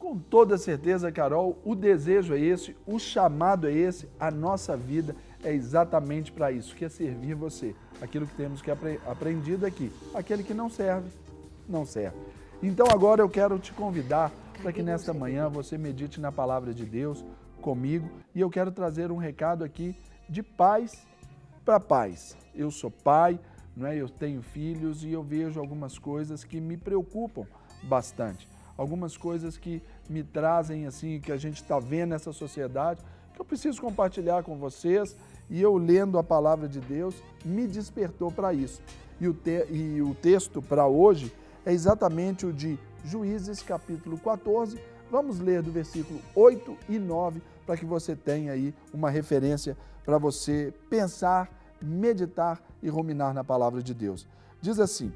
Com toda certeza, Carol, o desejo é esse, o chamado é esse, a nossa vida é exatamente para isso, que é servir você. Aquilo que temos que aprendido aqui. Aquele que não serve, não serve. Então agora eu quero te convidar para que nesta manhã você medite na palavra de Deus comigo e eu quero trazer um recado aqui de pais para pais. Eu sou pai, não é? Eu tenho filhos e eu vejo algumas coisas que me preocupam bastante. Algumas coisas que me trazem assim, que a gente está vendo nessa sociedade, que eu preciso compartilhar com vocês e eu lendo a palavra de Deus me despertou para isso. E o texto para hoje é exatamente o de Juízes capítulo 14, vamos ler do versículo 8 e 9 para que você tenha aí uma referência para você pensar, meditar e ruminar na palavra de Deus. Diz assim: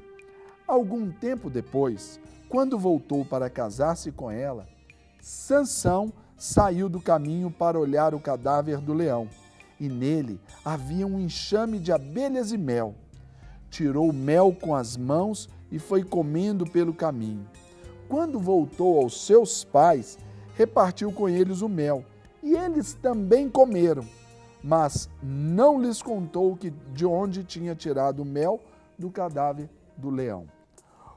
algum tempo depois, quando voltou para casar-se com ela, Sansão saiu do caminho para olhar o cadáver do leão, e nele havia um enxame de abelhas e mel. Tirou o mel com as mãos e foi comendo pelo caminho. Quando voltou aos seus pais, repartiu com eles o mel, e eles também comeram, mas não lhes contou de onde tinha tirado o mel do cadáver do leão.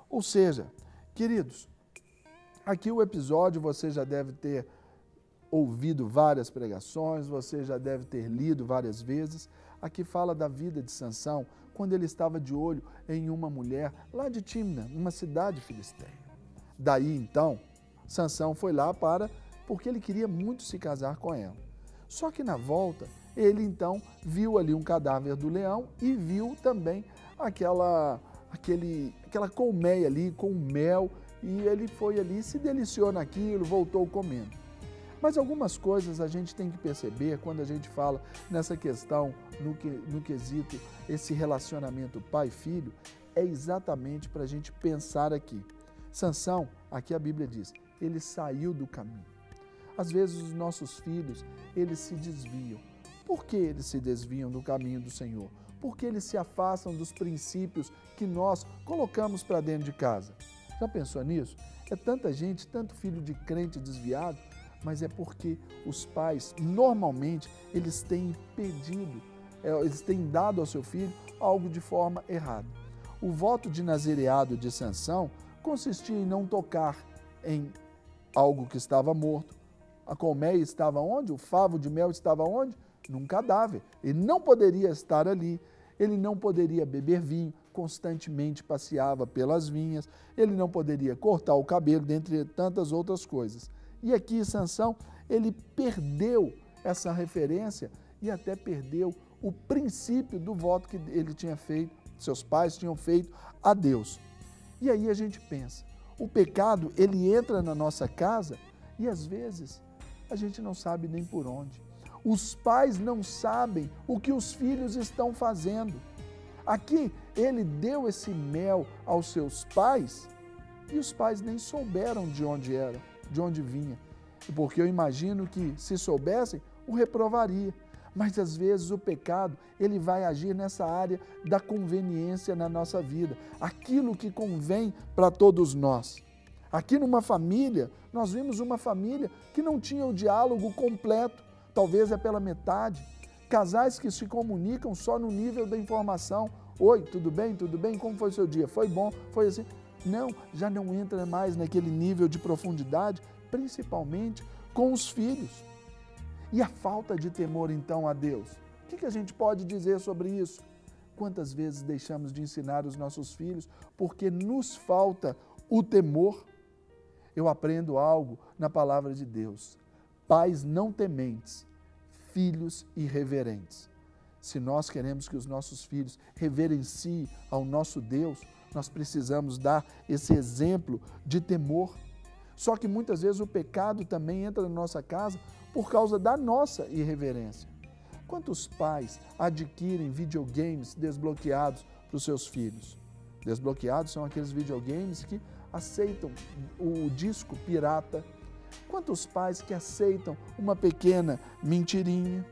Ou seja, queridos, aqui o episódio você já deve ter ouvido várias pregações, você já deve ter lido várias vezes. Aqui fala da vida de Sansão, quando ele estava de olho em uma mulher lá de Tímna, uma cidade filisteia. Daí então, Sansão foi lá porque ele queria muito se casar com ela. Só que na volta, ele então viu ali um cadáver do leão e viu também aquela colmeia ali com mel, e ele foi ali, se deliciou naquilo, voltou comendo. Mas algumas coisas a gente tem que perceber quando a gente fala nessa questão, no quesito, esse relacionamento pai-filho, é exatamente para a gente pensar aqui. Sansão, aqui a Bíblia diz, ele saiu do caminho. Às vezes os nossos filhos, eles se desviam. Por que eles se desviam do caminho do Senhor? Porque eles se afastam dos princípios que nós colocamos para dentro de casa. Já pensou nisso? É tanta gente, tanto filho de crente desviado, mas é porque os pais, normalmente, eles têm pedido, eles têm dado ao seu filho algo de forma errada. O voto de nazireado de Sansão consistia em não tocar em algo que estava morto. A colmeia estava onde? O favo de mel estava onde? Num cadáver. Ele não poderia estar ali, ele não poderia beber vinho, constantemente passeava pelas vinhas, ele não poderia cortar o cabelo, dentre tantas outras coisas. E aqui Sansão, ele perdeu essa referência e até perdeu o princípio do voto que ele tinha feito, seus pais tinham feito a Deus. E aí a gente pensa, o pecado, ele entra na nossa casa e às vezes a gente não sabe nem por onde. Os pais não sabem o que os filhos estão fazendo. Aqui, ele deu esse mel aos seus pais e os pais nem souberam de onde era, de onde vinha. Porque eu imagino que, se soubessem, o reprovaria. Mas, às vezes, o pecado, ele vai agir nessa área da conveniência na nossa vida. Aquilo que convém para todos nós. Aqui numa família, nós vimos uma família que não tinha o diálogo completo. Talvez é pela metade. Casais que se comunicam só no nível da informação. Oi, tudo bem? Tudo bem? Como foi o seu dia? Foi bom? Foi assim? Não, já não entra mais naquele nível de profundidade, principalmente com os filhos. E a falta de temor, então, a Deus? O que a gente pode dizer sobre isso? Quantas vezes deixamos de ensinar os nossos filhos porque nos falta o temor? Eu aprendo algo na palavra de Deus. Pais não tementes, filhos irreverentes. Se nós queremos que os nossos filhos reverenciem ao nosso Deus, nós precisamos dar esse exemplo de temor. Só que muitas vezes o pecado também entra na nossa casa por causa da nossa irreverência. Quantos pais adquirem videogames desbloqueados para os seus filhos? Desbloqueados são aqueles videogames que aceitam o disco pirata. Quantos pais que aceitam uma pequena mentirinha?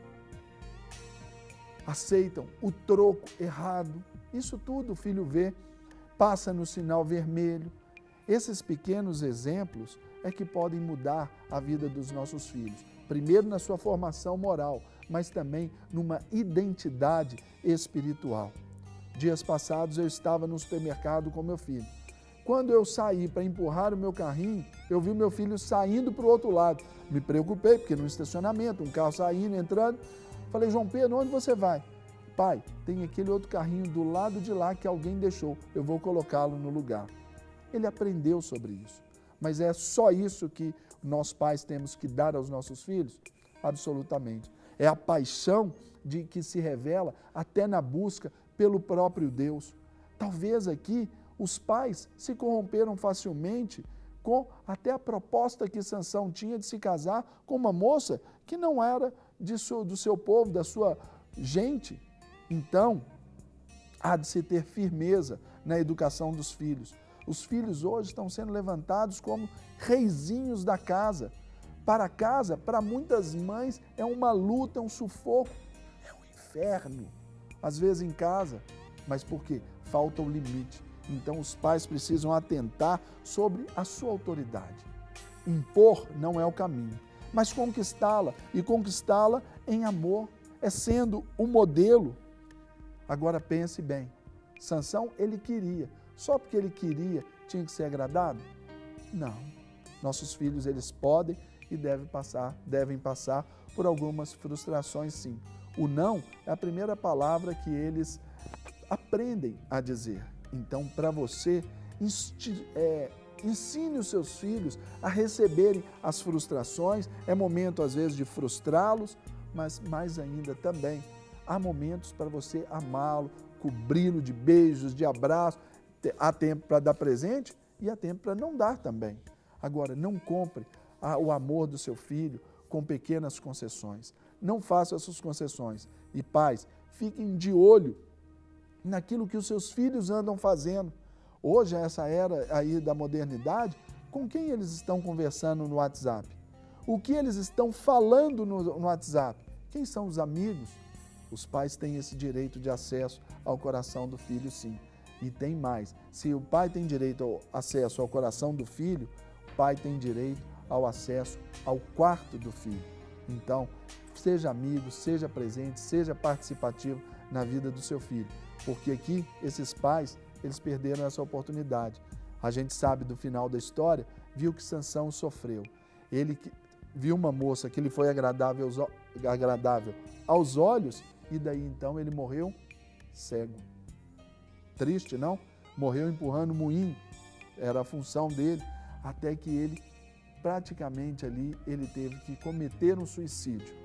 Aceitam o troco errado. Isso tudo o filho vê, passa no sinal vermelho. Esses pequenos exemplos é que podem mudar a vida dos nossos filhos. Primeiro na sua formação moral, mas também numa identidade espiritual. Dias passados eu estava no supermercado com meu filho. Quando eu saí para empurrar o meu carrinho, eu vi meu filho saindo para o outro lado. Me preocupei, porque no estacionamento, um carro saindo, entrando. Falei, João Pedro, onde você vai? Pai, tem aquele outro carrinho do lado de lá que alguém deixou. Eu vou colocá-lo no lugar. Ele aprendeu sobre isso. Mas é só isso que nós pais temos que dar aos nossos filhos? Absolutamente. É a paixão de que se revela até na busca pelo próprio Deus. Talvez aqui os pais se corromperam facilmente com até a proposta que Sansão tinha de se casar com uma moça que não era do seu povo, da sua gente. Então, há de se ter firmeza na educação dos filhos. Os filhos hoje estão sendo levantados como reizinhos da casa. Para casa, para muitas mães, é uma luta, é um sufoco, é um inferno. Às vezes em casa, mas por quê? Falta o limite. Então os pais precisam atentar sobre a sua autoridade. Impor não é o caminho, mas conquistá-la e conquistá-la em amor, é sendo o modelo. Agora pense bem, Sansão ele queria, só porque ele queria tinha que ser agradado? Não. Nossos filhos eles podem e devem passar por algumas frustrações sim. O não é a primeira palavra que eles aprendem a dizer. Então, para você, ensine os seus filhos a receberem as frustrações. É momento, às vezes, de frustrá-los, mas mais ainda também, há momentos para você amá-lo, cobri-lo de beijos, de abraços. Há tempo para dar presente e há tempo para não dar também. Agora, não compre o amor do seu filho com pequenas concessões. Não faça essas concessões. E pais, fiquem de olho naquilo que os seus filhos andam fazendo. Hoje, essa era aí da modernidade, com quem eles estão conversando no WhatsApp? O que eles estão falando no WhatsApp? Quem são os amigos? Os pais têm esse direito de acesso ao coração do filho, sim. E tem mais, se o pai tem direito ao acesso ao coração do filho, o pai tem direito ao acesso ao quarto do filho. Então, seja amigo, seja presente, seja participativo na vida do seu filho. Porque aqui, esses pais, eles perderam essa oportunidade. A gente sabe do final da história, viu que Sansão sofreu. Ele viu uma moça que lhe foi agradável aos olhos e daí então ele morreu cego. Triste, não? Morreu empurrando o moinho, era a função dele, até que ele, praticamente ali, ele teve que cometer um suicídio.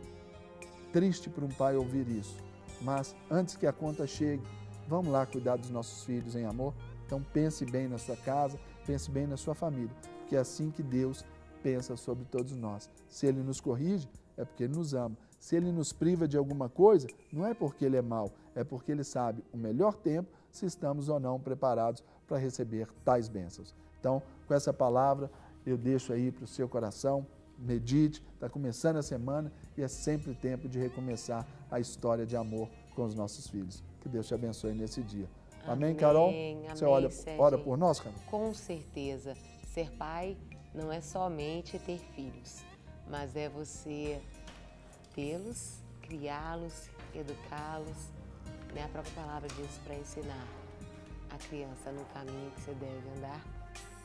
Triste para um pai ouvir isso, mas antes que a conta chegue, vamos lá cuidar dos nossos filhos em amor? Então pense bem na sua casa, pense bem na sua família, porque é assim que Deus pensa sobre todos nós. Se Ele nos corrige, é porque Ele nos ama. Se Ele nos priva de alguma coisa, não é porque Ele é mau, é porque Ele sabe o melhor tempo se estamos ou não preparados para receber tais bênçãos. Então, com essa palavra, eu deixo aí para o seu coração, medite, está começando a semana e é sempre tempo de recomeçar a história de amor com os nossos filhos. Que Deus te abençoe nesse dia. Amém, Carol? Amém, Você Sérgio. ora por nós, Carol? Com certeza. Ser pai não é somente ter filhos, mas é você tê-los, criá-los, educá-los. Né? A própria palavra diz para ensinar a criança no caminho que você deve andar,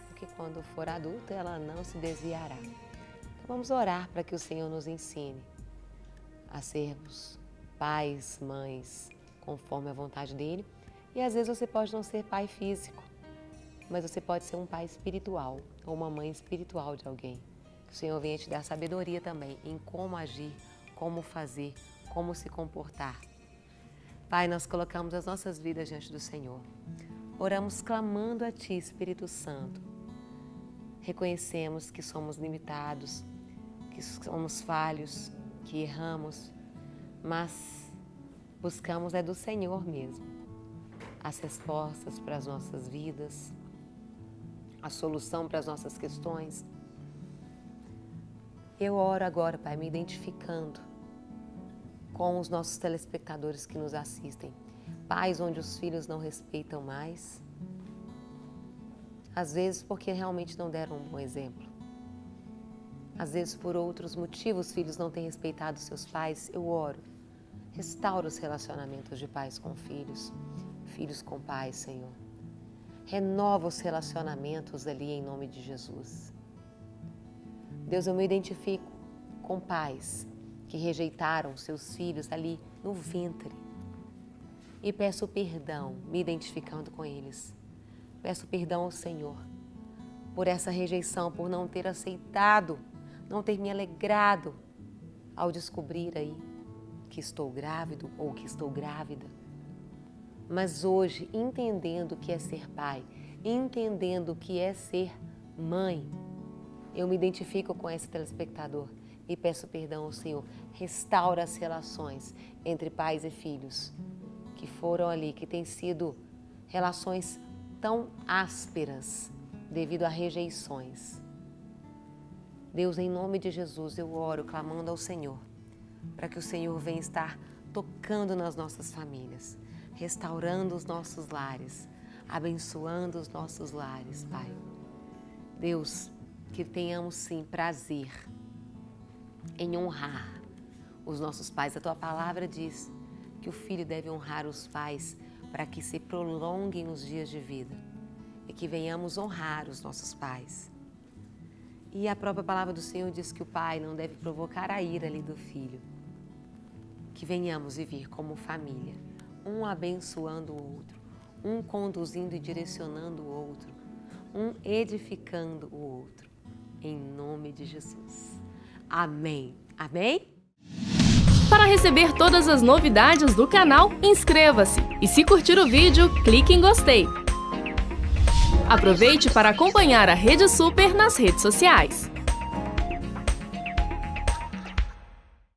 porque quando for adulta ela não se desviará. Então vamos orar para que o Senhor nos ensine a sermos pais, mães, conforme a vontade dEle. E às vezes você pode não ser pai físico, mas você pode ser um pai espiritual ou uma mãe espiritual de alguém. Que o Senhor venha te dar sabedoria também em como agir, como fazer, como se comportar. Pai, nós colocamos as nossas vidas diante do Senhor. Oramos clamando a Ti, Espírito Santo. Reconhecemos que somos limitados, que somos falhos, que erramos, mas buscamos é do Senhor mesmo as respostas para as nossas vidas, a solução para as nossas questões. Eu oro agora, Pai, me identificando com os nossos telespectadores que nos assistem. Pais onde os filhos não respeitam mais, às vezes porque realmente não deram um bom exemplo. Às vezes, por outros motivos, os filhos não têm respeitado seus pais. Eu oro. Restaura os relacionamentos de pais com filhos, filhos com pais, Senhor. Renova os relacionamentos ali em nome de Jesus. Deus, eu me identifico com pais que rejeitaram seus filhos ali no ventre. E peço perdão, me identificando com eles. Peço perdão ao Senhor por essa rejeição, por não ter aceitado, não ter me alegrado ao descobrir aí que estou grávido ou que estou grávida. Mas hoje, entendendo o que é ser pai, entendendo o que é ser mãe, eu me identifico com esse telespectador e peço perdão ao Senhor. Restaura as relações entre pais e filhos que foram ali, que têm sido relações tão ásperas devido a rejeições. Deus, em nome de Jesus, eu oro clamando ao Senhor para que o Senhor venha estar tocando nas nossas famílias, restaurando os nossos lares, abençoando os nossos lares, Pai. Deus, que tenhamos sim prazer em honrar os nossos pais. A Tua palavra diz que o filho deve honrar os pais para que se prolonguem os dias de vida e que venhamos honrar os nossos pais. E a própria palavra do Senhor diz que o pai não deve provocar a ira ali do filho. Que venhamos viver como família, um abençoando o outro, um conduzindo e direcionando o outro, um edificando o outro. Em nome de Jesus. Amém. Amém? Para receber todas as novidades do canal, inscreva-se e se curtir o vídeo, clique em gostei. Aproveite para acompanhar a Rede Super nas redes sociais.